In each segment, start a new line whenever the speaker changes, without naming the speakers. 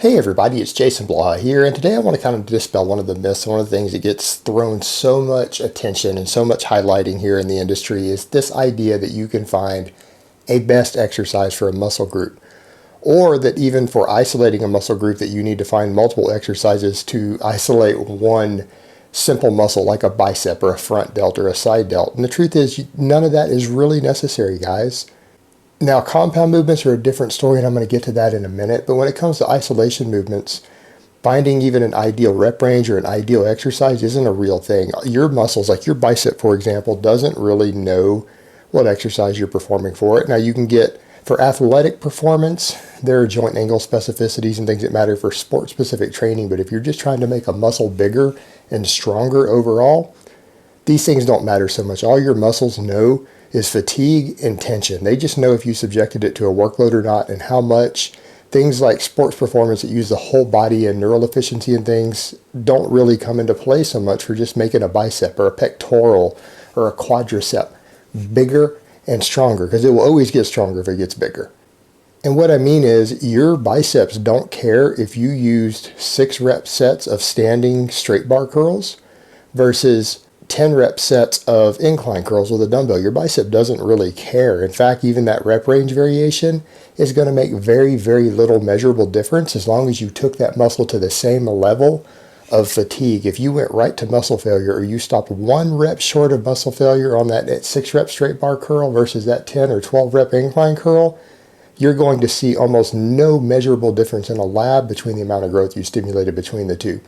Hey everybody, it's Jason Blaha here, and today I want to kind of dispel one of the myths. One of the things that gets thrown so much attention and so much highlighting here in the industry is this idea that you can find a best exercise for a muscle group, or that even for isolating a muscle group that you need to find multiple exercises to isolate one simple muscle like a bicep or a front delt or a side delt. And the truth is, none of that is really necessary, guys. Now, compound movements are a different story, and I'm going to get to that in a minute. But when it comes to isolation movements, finding even an ideal rep range or an ideal exercise isn't a real thing. Your muscles, like your bicep, for example, doesn't really know what exercise you're performing for it. Now, you can get, for athletic performance, there are joint angle specificities and things that matter for sport-specific training. But if you're just trying to make a muscle bigger and stronger overall, these things don't matter so much. All your muscles know is fatigue and tension. They just know if you subjected it to a workload or not and how much. Things like sports performance that use the whole body and neural efficiency and things don't really come into play so much for just making a bicep or a pectoral or a quadricep bigger and stronger, because it will always get stronger if it gets bigger. And what I mean is, your biceps don't care if you used 6 rep sets of standing straight bar curls versus 10 rep sets of incline curls with a dumbbell. Your bicep doesn't really care. In fact, even that rep range variation is going to make very, very little measurable difference as long as you took that muscle to the same level of fatigue. If you went right to muscle failure, or you stopped 1 rep short of muscle failure on that 6 rep straight bar curl versus that 10 or 12 rep incline curl, you're going to see almost no measurable difference in a lab between the amount of growth you stimulated between the two.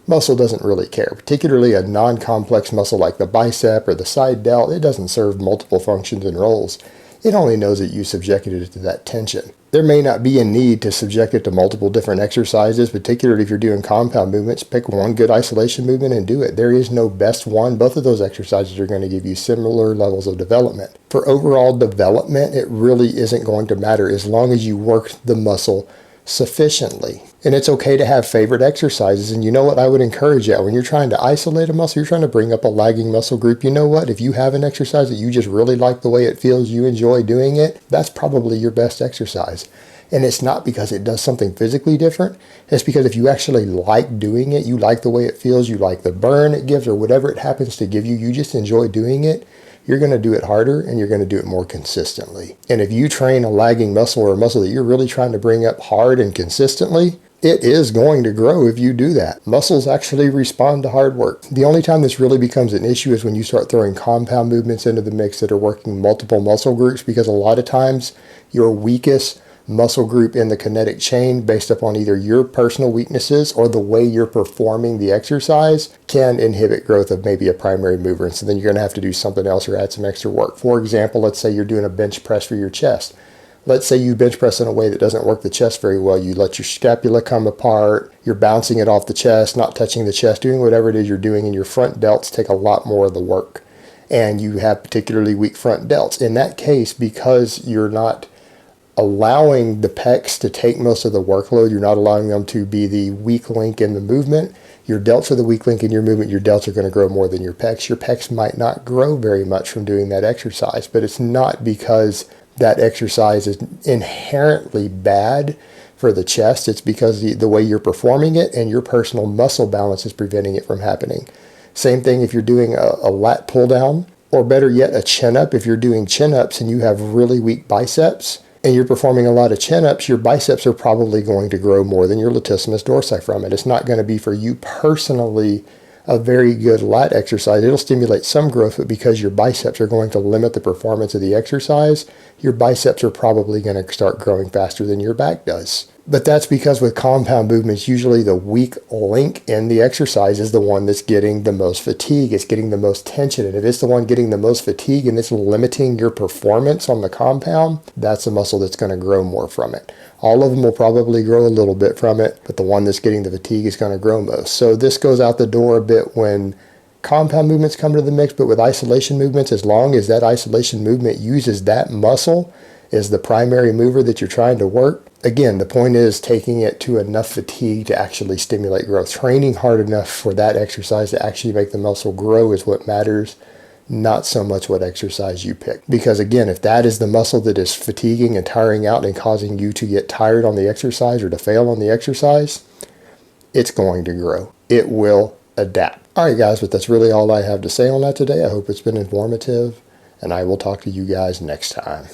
Muscle doesn't really care, particularly a non-complex muscle like the bicep or the side delt. It doesn't serve multiple functions and roles. It only knows that you subjected it to that tension. There may not be a need to subject it to multiple different exercises, particularly if you're doing compound movements. Pick one good isolation movement and do it. There is no best one. Both of those exercises are going to give you similar levels of development. For overall development, it really isn't going to matter as long as you work the muscle sufficiently. And it's okay to have favorite exercises. And you know what I would encourage you, when you're trying to isolate a muscle, you're trying to bring up a lagging muscle group, you know what, if you have an exercise that you just really like the way it feels, you enjoy doing it, that's probably your best exercise. And it's not because it does something physically different. It's because if you actually like doing it, you like the way it feels, you like the burn it gives, or whatever it happens to give you, you just enjoy doing it, you're going to do it harder and you're going to do it more consistently. And if you train a lagging muscle or a muscle that you're really trying to bring up hard and consistently, it is going to grow if you do that. Muscles actually respond to hard work. The only time this really becomes an issue is when you start throwing compound movements into the mix that are working multiple muscle groups, because a lot of times your weakest muscle group in the kinetic chain, based upon either your personal weaknesses or the way you're performing the exercise, can inhibit growth of maybe a primary mover. And so then you're going to have to do something else or add some extra work. For example, let's say you're doing a bench press for your chest. Let's say you bench press in a way that doesn't work the chest very well. You let your scapula come apart, you're bouncing it off the chest, not touching the chest, doing whatever it is you're doing, and your front delts take a lot more of the work. And you have particularly weak front delts. In that case, because you're not allowing the pecs to take most of the workload, you're not allowing them to be the weak link in the movement, your delts are the weak link in your movement, your delts are going to grow more than your pecs. Your pecs might not grow very much from doing that exercise, but it's not because that exercise is inherently bad for the chest. It's because the way you're performing it and your personal muscle balance is preventing it from happening. Same thing if you're doing a lat pull down, or better yet, a chin up. If you're doing chin ups and you have really weak biceps and you're performing a lot of chin ups, your biceps are probably going to grow more than your latissimus dorsi from it. It's not going to be for you personally a very good lat exercise. It'll stimulate some growth, but because your biceps are going to limit the performance of the exercise, your biceps are probably going to start growing faster than your back does. But that's because with compound movements, usually the weak link in the exercise is the one that's getting the most fatigue. It's getting the most tension. And if it's the one getting the most fatigue and it's limiting your performance on the compound, that's a muscle that's going to grow more from it. All of them will probably grow a little bit from it, but the one that's getting the fatigue is going to grow most. So this goes out the door a bit when compound movements come to the mix, but with isolation movements, as long as that isolation movement uses that muscle as the primary mover that you're trying to work, again, the point is taking it to enough fatigue to actually stimulate growth. Training hard enough for that exercise to actually make the muscle grow is what matters, not so much what exercise you pick. Because again, if that is the muscle that is fatiguing and tiring out and causing you to get tired on the exercise or to fail on the exercise, it's going to grow. It will adapt. All right, guys, but that's really all I have to say on that today. I hope it's been informative, and I will talk to you guys next time.